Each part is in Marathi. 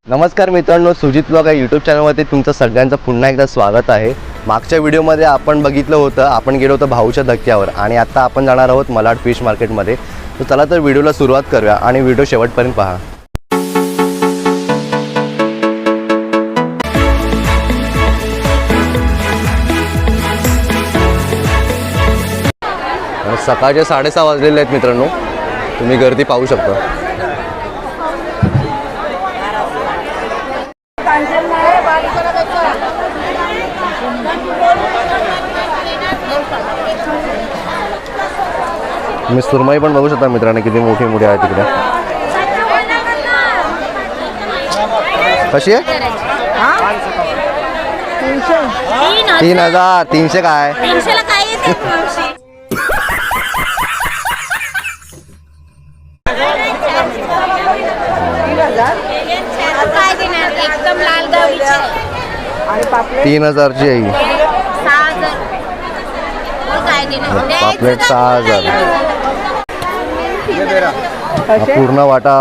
नमस्कार मित्रांनो, सुजित ब्लॉग या यूट्यूब चॅनलमध्ये तुमचं सगळ्यांचं पुन्हा एकदा स्वागत आहे. मागच्या व्हिडिओमध्ये आपण बघितलं होतं, आपण गेलो होतो भाऊच्या धक्क्यावर आणि आता आपण जाणार आहोत मलाड फिश मार्केटमध्ये. तर चला तर व्हिडिओला सुरुवात करूया आणि व्हिडिओ शेवटपर्यंत पहा. सकाळचे 6:30 वाजलेले आहेत मित्रांनो, तुम्ही गर्दी पाहू शकता. तुम्ही सुरमई पण बघू शकता मित्रांनो, किती मोठी मोठी आहे तिकडे. कशी आहे? 3,000. 300 काय? 300 काय येते? काय देणार? एकदम लाल गावीचे आणि पापलेट 3,000ची आहे. 6,000. काय देणार? पापलेट 6,000. पूर्ण वाटा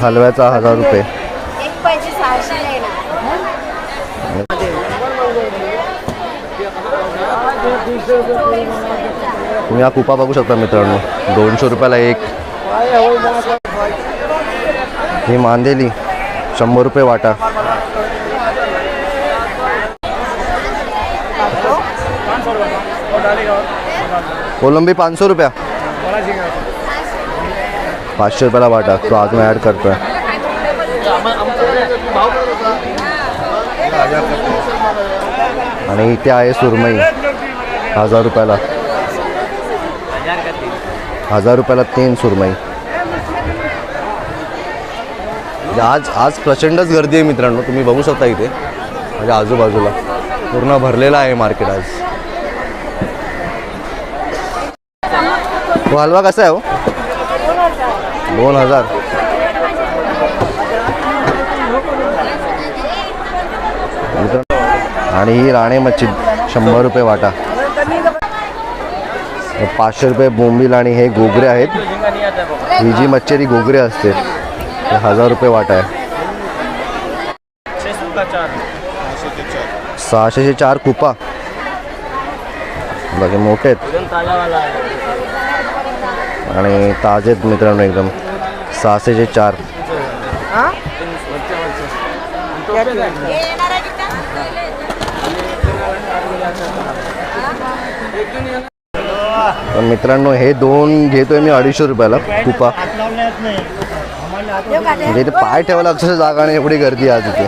हलव्याचा 1,000 रुपये. एक पाहिजे 600 येणार. तुम्ही हा कुपा बघू शकता मित्रांनो, 200 रुपयाला एक. ही मांदेली 100 रुपये वाटा. कोलंबी 500 रुपया. 500 रुपयाला वाटा. तो अजून ॲड करतोय. आणि इथे आहे सुरमई 1,000 रुपयाला. 1,000 रुपयाला 3 सुरमई. आज प्रचंडच गर्दी आहे मित्रांनो, तुम्ही बघू शकता इथे म्हणजे आजूबाजूला पूर्ण भरलेला आहे मार्केट आज. तो हलवा कसा आहे हो? 2,000. आणि ही राणे मच्छी 100 रुपये वाटा. 500 रुपये बोंबील. आणि हे गोगरे आहेत. ही जी मच्छी गोगरे असते 1,000 रुपये वाटा आहे. 600चे 4 कुपा. बघा मोठे आहेत आणि ताजे आहेत मित्रांनो एकदम. 600चे 4. मित्रांनो हे 2 घेतोय मी 250 रुपयाला कुपा. म्हणजे इथे पाय ठेवायला अक्षरशः जागा नाही, एवढी गर्दी आज इथे.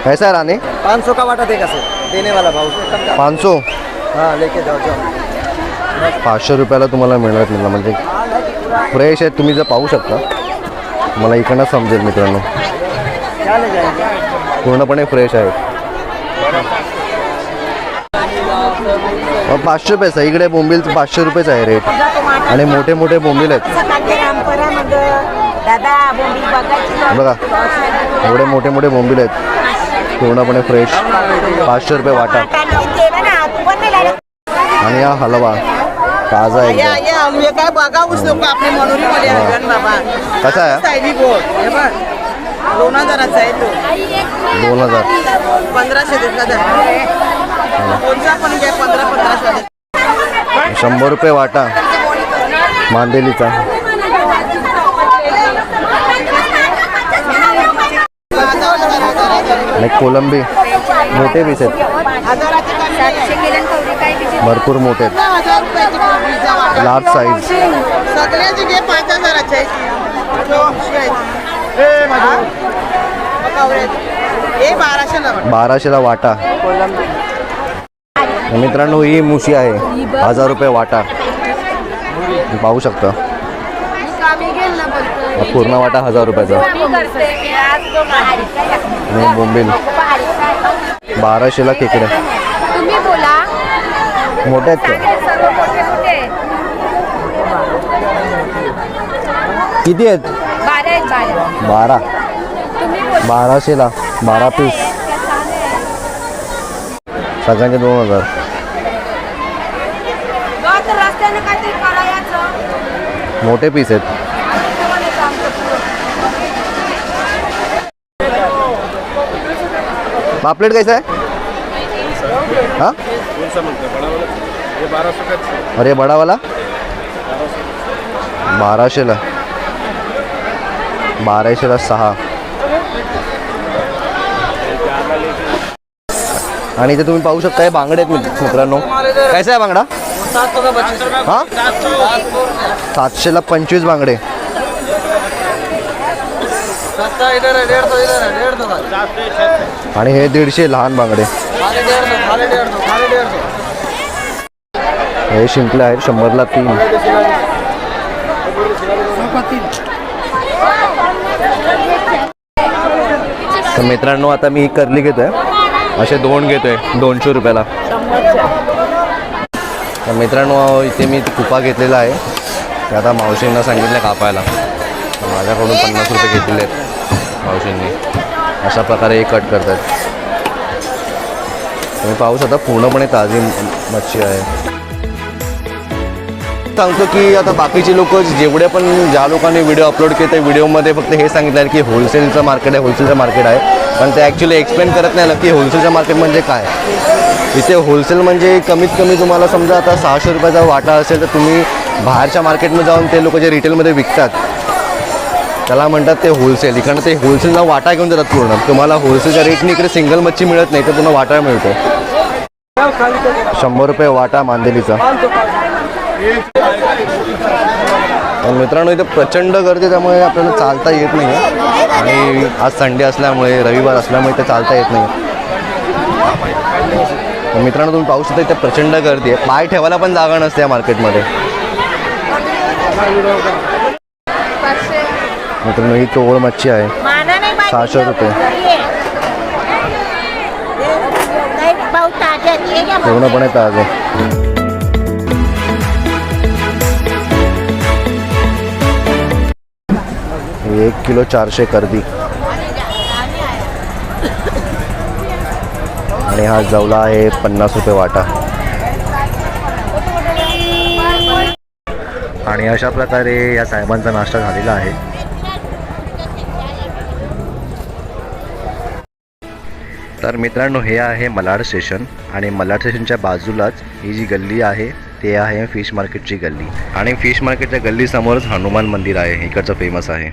कैसा है राणे? 500 का वाटा देगा सर, देने वाला भाव 500. हाँ लेके जाओ जाओ. 500 रुपयाला तुम्हाला मिळत नाही. म्हणजे फ्रेश आहेत, तुम्ही जर पाहू शकता. मला इकडनं समजेल मित्रांनो, क्या ले जाएंगे? पूर्णपणे फ्रेश आहेत. 500 रुपयाचा इकडे बोंबील 500 रुपयेच आहे रेट. आणि मोठे मोठे बोंबील आहेत बघा, एवढे मोठे मोठे बोंबील आहेत, पूर्णपणे फ्रेश. 500 रुपये वाटा. आणि हा हलवा ताजा आहे. कसा आहे? 2,000 आहे तो. 2,000. 1500 कोणचा पण घ्या. 1500. 100 रुपये वाटा मांदेलीचा. आणि कोलंबी मोठे पीस आहेत, भरपूर मोठे आहेत, लार्ज साईज. सगळ्याची घे 5,000चे. 1200ला वाटा. मित्रांनो ही मुशी आहे 1,000 रुपये वाटा. पाहू शकता पूर्ण वाटा 1,000 रुपयाचा. आणि बोंबील 1200ला खेकडे. मोठे आहेत का? किती आहेत? 12. 1200ला 12 पीस. सगळ्यांचे 2,000. मोठे पीस आहेत. पापलेट कैसा है हाँ अरे बड़ा वाला 1200ला 6 आणि इथे तुम्ही पाहू शकता हे बांगडे आहेत मित्रांनो. कैसा आहे बांगडा हां 700ला 25 बांगडे. आणि हे 150 लहान बांगडे. हे शिंपले आहेत 100ला 3. तर मित्रांनो आता मी ही करली घेतोय असे 2 घेतोय 200 रुपयाला. तर मित्रांनो इथे मी कुपा घेतलेला आहे ते आता मावशींना सांगितलं कापायला. माझ्याकडून 50 रुपये घेतलेले आहेत मावशींनी. अशा प्रकारे हे कट करतात. तुम्ही पाहू शकता पूर्णपणे ताजी मच्छी आहे. सांगतो की आता बाकीचे लोक जेवढे पण ज्या लोकांनी व्हिडिओ अपलोड केले त्या व्हिडिओमध्ये फक्त हे सांगितलं आहे की होलसेलचं मार्केट आहे. पण ते ॲक्च्युली एक्सप्लेन करत नाही की होलसेलचं मार्केट म्हणजे काय. इथे होलसेल म्हणजे कमीत कमी तुम्हाला समजा आता 600 रुपयाचा वाटा असेल तर तुम्ही बाहेरच्या मार्केटमध्ये जाऊन ते लोक जे रिटेलमध्ये विकतात त्याला म्हणतात ते होलसेल. इकडनं ते होलसेलला वाटा घेऊन जातात पूर्ण. तुम्हाला होलसेलच्या रेटने इकडे सिंगल मच्छी मिळत नाही तर पुन्हा वाटा मिळतो. 100 रुपये वाटा मांदेलीचा. मित्रांनो इथे प्रचंड गर्दी त्यामुळे आपल्याला चालता येत नाही. आणि आज संडे असल्यामुळे रविवार असल्यामुळे इथे चालता येत नाही. मित्रांनो तुम्ही पाहू शकता इथे प्रचंड गर्दी आहे. पाय ठेवायला पण जागा नसते या मार्केटमध्ये. मित्रांनो ही तोळ मच्छी आहे 600 रुपये. पूर्णपणे ताजे. 1 किलो 400 कर्दी. आणि हा जवला आहे 50 रुपये वाटा. आणि अशा प्रकारे या साहेबांचा नाश्ता झालेला आहे. तर मित्रांनो हे आहे मलाड स्टेशन. आणि मलाड स्टेशनच्या बाजूलाच ही जी गल्ली आहे ते आहे फिश मार्केटची गल्ली. आणि फिश मार्केटच्या गल्लीसमोरच हनुमान मंदिर आहे इकडचं फेमस आहे.